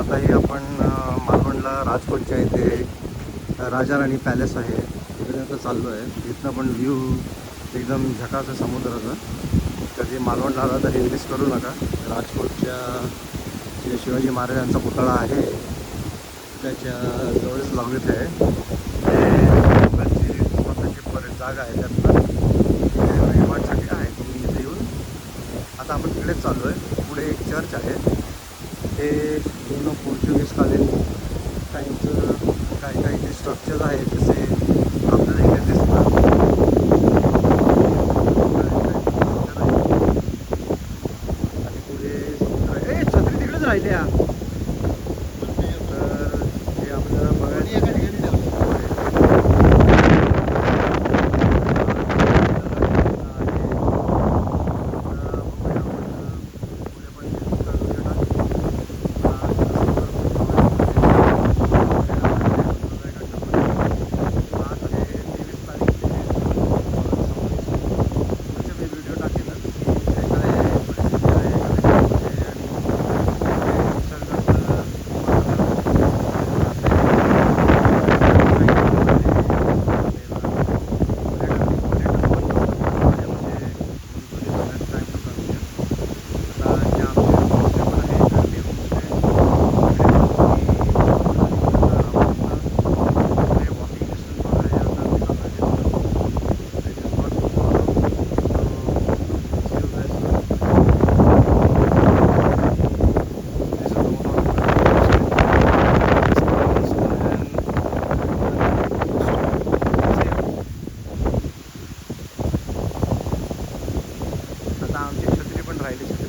आता हे आपण मालवणला राजकोटच्या इथे राजा राणी पॅलेस आहे तिकडे आता चाललो आहे. इथनं पण व्ह्यू एकदम झकास आहे समुद्राचा. कधी मालवणला आला तरी मिस करू नका. राजकोटच्या जे शिवाजी महाराजांचा पुतळा आहे त्याच्या जवळच लागत आहे. लोकांची स्वतःची बरेच जागा आहे त्यातनं रिवॉर्डसाठी आहे. तुम्ही इथे येऊन आता आपण तिकडेच चाललो आहे. पुढे एक चर्च आहे. ते पूर्ण पोर्चुगीजकालीन टाईमचं काही जे स्ट्रक्चर्स आहेत तसे आपल्याला इथे दिसतात. आणि पुढे समुद्र छत्री तिकडेच राहिले या. तर हे आपल्याला बघायचं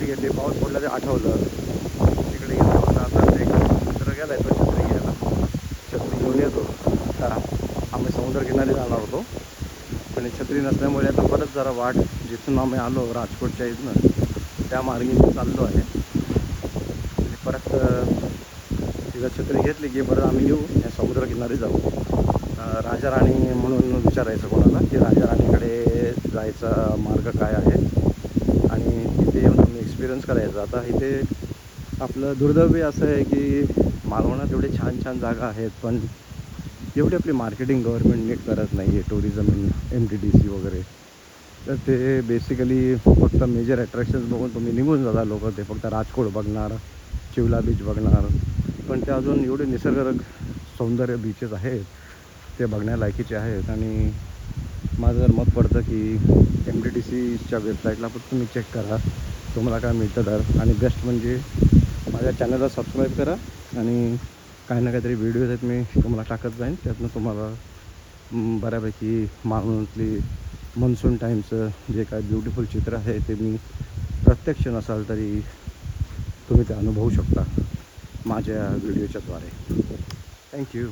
घेतली. पाऊस पडला ते आठवलं तिकडे गेलं होतं. आता ते मित्र गेला आहे तो छत्री घ्यायला. छत्री घेऊन येतो. आम्ही समुद्रकिनारी जाणार होतो पण छत्री नसल्यामुळे आता परत जरा वाट जिथून आम्ही आलो राजकोटच्या इथनं त्या मार्गे मी चाललो आहे. आणि परत तिथं छत्री घेतली की परत आम्ही येऊ या समुद्रकिनारी जाऊ. राजा राणी म्हणून विचारायचं कोणाला की राजा राणीकडे जायचा मार्ग काय आहे आणि तिथे येऊन आम्ही एक्सपिरियन्स करायचा. आता इथे आपलं दुर्दैवी असं आहे की मालवणात एवढे छान छान जागा आहेत पण एवढी आपली मार्केटिंग गव्हर्नमेंट नीट करत नाही आहे. टुरिझम MTDC वगैरे तर ते बेसिकली फक्त मेजर अट्रॅक्शन्स बघून तुम्ही निघून जाता. लोक ते फक्त राजकोट बघणार, चिवला बीच बघणार पण ते अजून एवढे निसर्गरम्य सौंदर्य बीचेस आहेत ते बघण्यालायकीचे आहेत. आणि माझं जर मत पडतं की MTDCच्या वेबसाईटला पण तुम्ही चेक करा तुम्हाला काय मिळतं तर. आणि बेस्ट म्हणजे माझ्या चॅनलला सबस्क्राईब करा आणि काही ना काहीतरी व्हिडिओज आहेत मी तुम्हाला टाकत जाईन. त्यातनं तुम्हाला बऱ्यापैकी मालवणातली मन्सून टाईमचं जे काय ब्युटिफुल चित्र आहे ते मी प्रत्यक्ष नसाल तरी तुम्ही ते अनुभवू शकता माझ्या व्हिडिओच्या द्वारे. थँक्यू.